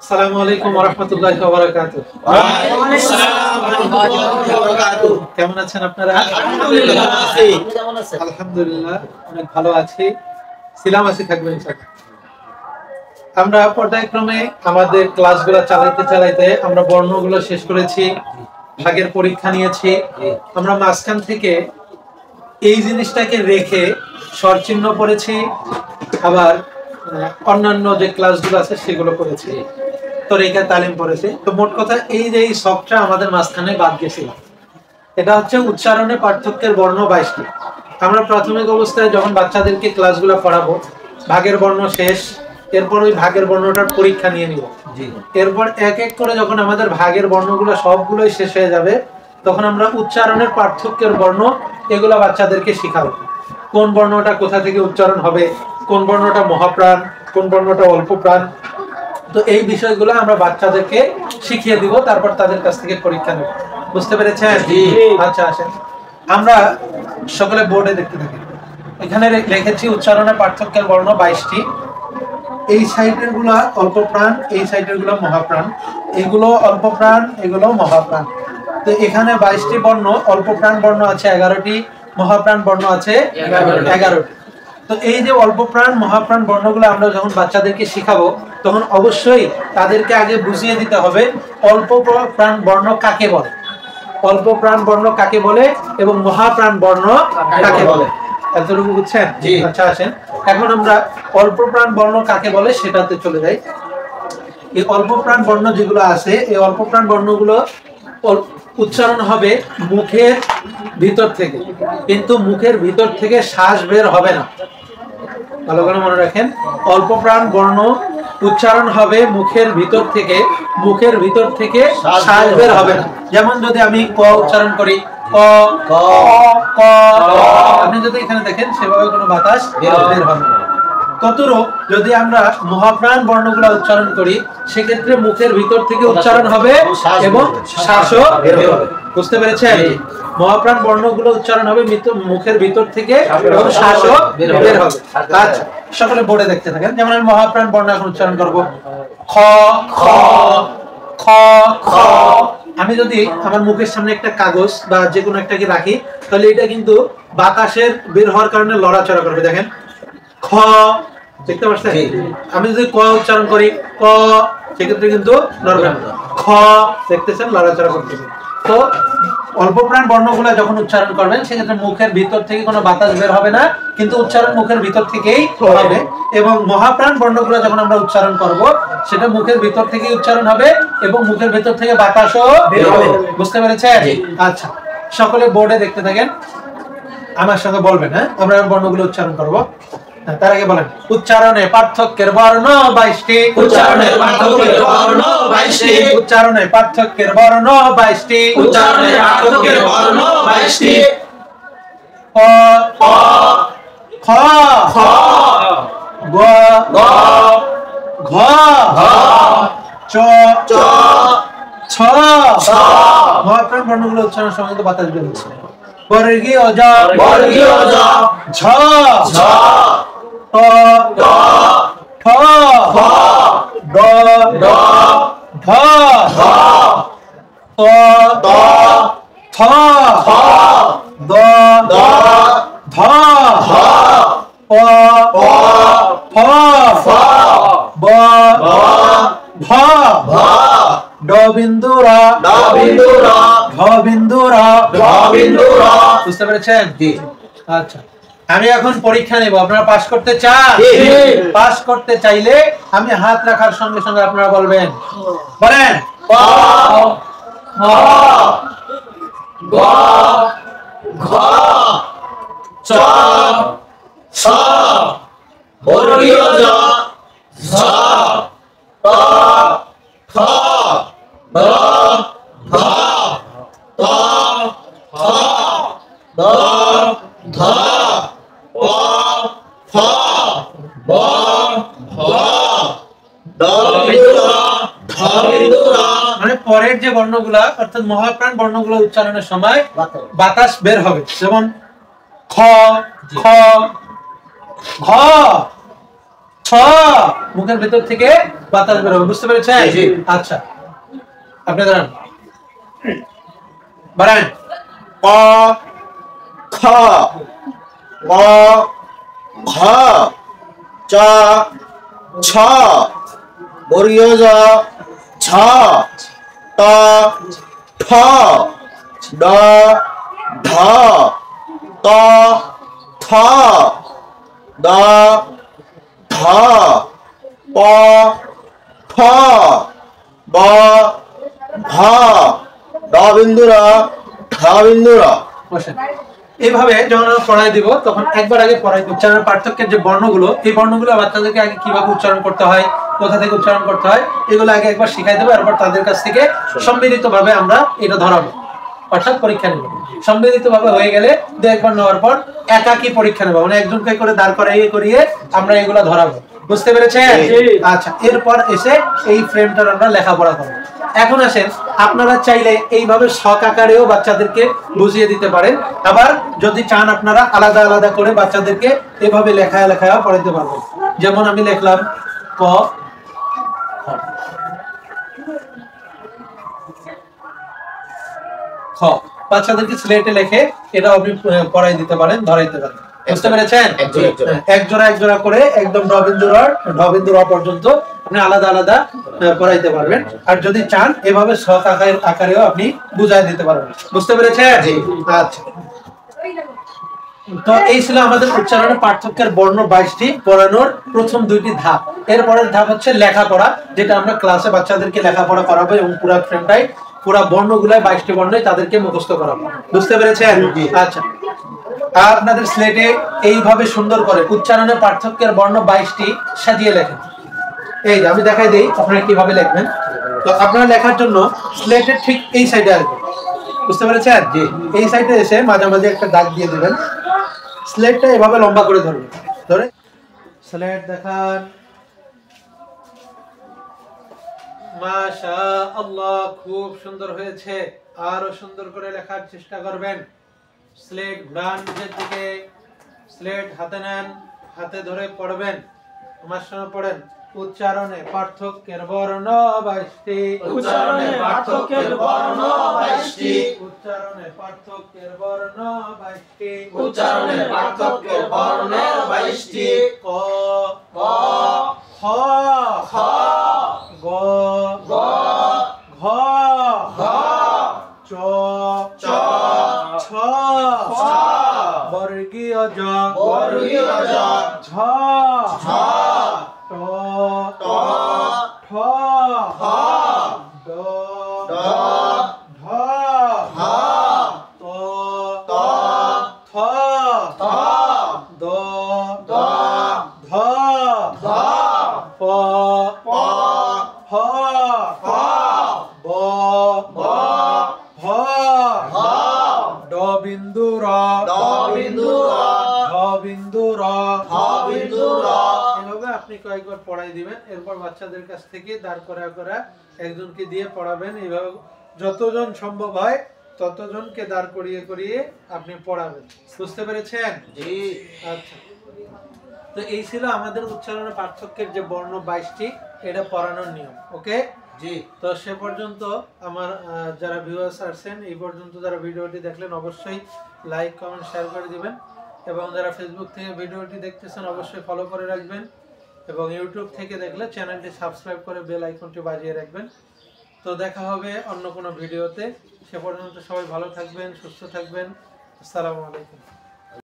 আসসালামু আলাইকুম ওয়া রাহমাতুল্লাহি ওয়া বারাকাতুহু। ওয়া আলাইকুম আসসালাম ওয়া রাহমাতুল্লাহি ওয়া বারাকাতুহু। কেমন আছেন আপনারা? আলহামদুলিল্লাহ আছি। কেমন আছেন? আলহামদুলিল্লাহ অনেক ভালো আছি। ছিলাম আছি থাকবেন ইনশাআল্লাহ। আমরা পর্যায়ক্রমে আমাদের ক্লাসগুলো চালাইতে আমরা বর্ণগুলো শেষ করেছি, ভাগের পরীক্ষা নিয়েছি। আমরা মাঝখান থেকে এই জিনিসটাকে রেখে স্বরচিহ্ন পড়েছি, আবার অন্যান্য যে ক্লাসগুলো আছে সেগুলো করেছি, তরিকা তালিম পড়েছি। তো মোট কথা এই যে এই সবটা আমাদের মাঝখানে বাদ গেছিল। এটা হচ্ছে উচ্চারণে পার্থক্যের বর্ণ 22টি। আমরা প্রাথমিক অবস্থায় যখন বাচ্চাদেরকে ক্লাসগুলো পড়াবো, ভাগের বর্ণ শেষ, এরপর ওই ভাগের বর্ণটার পরীক্ষা নিয়ে নিব। এরপর এক এক করে যখন আমাদের ভাগের বর্ণগুলো সবগুলোই শেষ হয়ে যাবে, তখন আমরা উচ্চারণের পার্থক্যের বর্ণ এগুলো বাচ্চাদেরকে শিখাবো। কোন বর্ণটা কোথা থেকে উচ্চারণ হবে, কোন বর্ণটা মহাপ্রাণ, কোন বর্ণটা অল্প প্রাণ। তো এই বিষয়গুলো আমরা বাচ্চাদেরকে শিখিয়ে দিব, তারপর তাদের কাছ থেকে পরীক্ষা নেব। বুঝতে পেরেছেন? আচ্ছা আসেন আমরা সকলে বোর্ডে দেখতে থাকি। এখানে লিখেছি উচ্চারণের পার্থক্যের বর্ণ 22টি। এই সাইডের গুলা অল্প প্রাণ, এই সাইডের গুলা মহাপ্রাণ। এগুলো অল্প প্রাণ, এগুলো মহাপ্রাণ। তো এখানে 22টি বর্ণ, অল্প প্রাণ বর্ণ আছে 11টি, মহাপ্রাণ বর্ণ আছে 11টি। তো এই যে অল্প প্রাণ মহাপ্রাণ বর্ণগুলো আমরা যখন বাচ্চাদেরকে শিখাবো, তখন অবশ্যই তাদেরকে আগে বুঝিয়ে দিতে হবে অল্প প্রাণ বর্ণ কাকে বলে, অল্প প্রাণ বর্ণ কাকে বলে এবং মহাপ্রাণ বর্ণ কাকে বলে। এতটুকু বুঝছেন? আচ্ছা আসেন এখন আমরা অল্প প্রাণ বর্ণ কাকে বলে সেটাতে চলে যাই। এই অল্প প্রাণ বর্ণ যেগুলো আছে, এই অল্প প্রাণ বর্ণগুলো উচ্চারণ হবে মুখের ভিতর থেকে, কিন্তু মুখের ভিতর থেকে শ্বাস বের হবে না। ভালো করে মনে রাখেন, অল্প প্রাণ বর্ণ উচ্চারণ হবে মুখের ভিতর থেকে, মুখের ভিতর থেকে শ্বাস বের হবে না। যেমন যদি আমি ক উচ্চারণ করি, ক ক ক, আপনি যদি এখানে দেখেন সেভাবে কোনো বাতাস বের হবে না। ততরূপ যদি আমরা মহাপ্রাণ বর্ণগুলো উচ্চারণ করি, সেক্ষেত্রে মুখের ভিতর থেকে উচ্চারণ হবে এবং শ্বাসও বের হবে। বুঝতে পেরেছেন? মহাপ্রাণ বর্ণগুলো উচ্চারণ হবে মুখের ভিতর থেকে এবং শ্বাসও বের হবে। আচ্ছা সকলে বোর্ডে দেখতে থাকেন। যেমন আমি মহাপ্রাণ বর্ণ এখন উচ্চারণ করব, খ খ খ খ। আমি যদি আমার মুখের সামনে একটা কাগজ বা যে কোনো একটাকে রাখি, তাহলে এটা কিন্তু বাতাসের বের হওয়ার কারণে লড়াচড়া করবে। দেখেন খ, দেখতে পাচ্ছেন? আমি যদি ক উচ্চারণ করি ক, সেক্ষেত্রে কিন্তু নড়বে না। খ দেখতেছেন লড়াচড়া করতেছে। তো অল্প প্রাণ বর্ণগুলো যখন উচ্চারণ করবেন, সেক্ষেত্রে মুখের ভিতর থেকে কোনো বাতাস বের হবে না, কিন্তু উচ্চারণ মুখের ভিতর থেকেই হবে। এবং মহাপ্রাণ বর্ণগুলো যখন আমরা উচ্চারণ করব, সেটা মুখের ভিতর থেকেই উচ্চারণ হবে এবং মুখের ভিতর থেকে বাতাসও বের হবে। বুঝতে পেরেছেন? আচ্ছা সকলে বোর্ডে দেখতে থাকেন, আমার সঙ্গে বলবেন। হ্যাঁ, আমরা বর্ণগুলো উচ্চারণ করব। তার আগে বলেন উচ্চারণে পার্থক্যের বর্ণ 22টি, উচ্চারণে পার্থক্যের বর্ণ 22টি, উচ্চারণে পার্থক্যের বর্ণ 22টি, উচ্চারণে পার্থক্যের বর্ণ 22টি। ক খ খ খ গ গ ঘ ঘ চ চ ছ ছ। মহাপ্রাণ বর্ণগুলো উচ্চারণ সময় তো বাতাস বের হচ্ছে। বর্গীয় জ বর্গীয় জ ঝ ঝ ট ট ঠ ঠ ড ড ঢ ঢ ত ত থ থ দ দ ধ ধ প প ফ ফ ব ব ভ ভ ড বিন্দু র ড বিন্দু র ঘ বিন্দু র ঢ বিন্দু র। বুঝতে পেরেছেন? জি। আচ্ছা আমি এখন পরীক্ষা নেব। আপনারা পাস করতে চান? পাস করতে চাইলে আমি হাত রাখার সঙ্গে সঙ্গে আপনারা বলবেন। বলেন ক খ গ ঘ চ ছ বর্গীয় জ ঝ ট ঠ ড ঢ ত থ দ ধ প ফ ব ভ ড বিন্দু র ঢ বিন্দু র। মানে পরের যে বর্ণগুলা অর্থাৎ মহাপ্রাণ বর্ণগুলো উচ্চারণের সময় বাতাস বের হবে। যেমন খ খ ঘ ছ মুখের ভেতর থেকে বাতাস বের হবে, বুঝতে পেরেছেন? আচ্ছা আপনি দাঁড়ান, বাড়ান। ক খ গ ঘ চ ছ বর্গীয় জ ঝ ট ঠ ড ঢ ত থ দ ধ প ফ ব ভ ড বিন্দু র ঢ বিন্দু র। বসেন। এইভাবে যখন আমরা পড়াই দিব তখন একবার আগে পড়াই উচ্চারণের পার্থক্যের যে বর্ণগুলো, এই বর্ণগুলো বাচ্চাদেরকে আগে কিভাবে উচ্চারণ করতে হয়, কোথা থেকে উচ্চারণ করতে হয়, এগুলো আগে একবার শিখাই দেবো। এরপর তাদের কাছ থেকে সম্মিলিত ভাবে আমরা এটা ধরাবো, অর্থাৎ পরীক্ষা নেব। সম্মিলিত ভাবে হয়ে গেলে দু একবার নেওয়ার পর একাকী পরীক্ষা নেবো, মানে একজনকে করে দাঁড় করিয়ে আমরা এগুলো ধরাবো, বুঝতে পেরেছেন? আচ্ছা, এরপর এসে এই ফ্রেমটার আমরা লেখাপড়া করবো। এখন আসেন, আপনারা চাইলে এইভাবে শখ আকারেও বাচ্চাদেরকে বুঝিয়ে দিতে পারেন, আবার যদি চান আপনারা আলাদা আলাদা করে বাচ্চাদেরকে এভাবে লেখায় পড়াইতে পারবেন। যেমন আমি লিখলাম ক, খ, বাচ্চাদেরকে স্লেটে লিখে এটা আপনি পড়াই দিতে পারেন, ধরাইতে পারেন, বুঝতে পেরেছেন? এক জোড়া করে একদম ঢ বিন্দু র পর্যন্ত আপনি আলাদা আলাদা পড়াইতে পারবেন। আর যদি চান এভাবে শখ আকারেও আপনি বুঝাই দিতে পারবেন, বুঝতে পেরেছেন? আচ্ছা, তো এই ছিল আমাদের উচ্চারণের পার্থক্যের বর্ণ 22টি পড়ানোর প্রথম দুইটি ধাপ। এরপরের ধাপ হচ্ছে লেখাপড়া, যেটা আমরা ক্লাসে বাচ্চাদেরকে লেখাপড়া করাবো এবং পুরো ফ্রেমটাই পুরো বর্ণগুলাই 22টি বর্ণই তাদেরকে মুখস্থ করাবো, বুঝতে পেরেছেন? আচ্ছা, আপনাদের স্লেটে এইভাবে সুন্দর করে উচ্চারণের পার্থক্যের বর্ণ 22টি সাজিয়ে লেখেন। এই যে আমি দেখাই দেই আপনারা কিভাবে লিখবেন। তো আপনারা লেখার জন্য স্লেটের ঠিক এই সাইডে আসবেন, বুঝতে পেরেছেন? জি, এই সাইডে এসে মাঝামাঝি একটা দাগ দিয়ে দিবেন, স্লেটটা এভাবে লম্বা করে ধরবেন, ধরে স্লেট দেখান। মাশাআল্লাহ, খুব সুন্দর হয়েছে, আরো সুন্দর করে লেখার চেষ্টা করবেন। স্লেট ঘুরান নিচের দিকে, স্লেট হাতে নেন, হাতে ধরে পড়বেন, আমার সঙ্গে পড়েন। উচ্চারণে পার্থক্যের বর্ণ 22টি, উচ্চারণে পার্থক্যের বর্ণ 22টি, উচ্চারণে পার্থক্যের বর্ণ 22টি, উচ্চারণে পার্থক্যের বর্ণ 22টি। ক, ক খ, খ গ, গ ঘ, ঘ চ, চ ছ, ছ বর্গীয় জ, বর্গীয় জ, ঝ, ঝ ট, ট ঠ, ঠ ড, ড ঢ, ঢ ত, ত থ, থ দ, দ ধ, ধ প, প ফ, ফ ব, ব ভ, ভ ড বিন্দু র, ড বিন্দু র, ঢ বিন্দু র, ঢ বিন্দু র। এভাবে আপনি কয়েকবার পড়াই দিবেন। এরপর বাচ্চাদের কাছ থেকে দাঁড় করা একজনকে দিয়ে পড়াবেন। এইভাবে যতজন সম্ভব হয় ততজনকে দাঁড় করিয়ে আপনি পড়াবেন, বুঝতে পেরেছেন? জি। আচ্ছা, তো এই ছিল আমাদের উচ্চারণের পার্থক্যের যে বর্ণ 22টি, এটা পড়ানোর নিয়ম। ওকে জি, তো সে পর্যন্ত আমার যারা ভিউয়ার্স আছেন, এই পর্যন্ত যারা ভিডিওটি দেখলেন অবশ্যই লাইক কমেন্ট শেয়ার করে দিবেন, এবং যারা ফেসবুক থেকে ভিডিওটি দেখতেছেন অবশ্যই ফলো করে রাখবেন, এবং ইউটিউব থেকে দেখলে চ্যানেলটি সাবস্ক্রাইব করে বেল আইকনটি বাজিয়ে রাখবেন। তো দেখা হবে অন্য কোনো ভিডিওতে, সে পর্যন্ত সবাই ভালো থাকবেন, সুস্থ থাকবেন। আসসালামু আলাইকুম।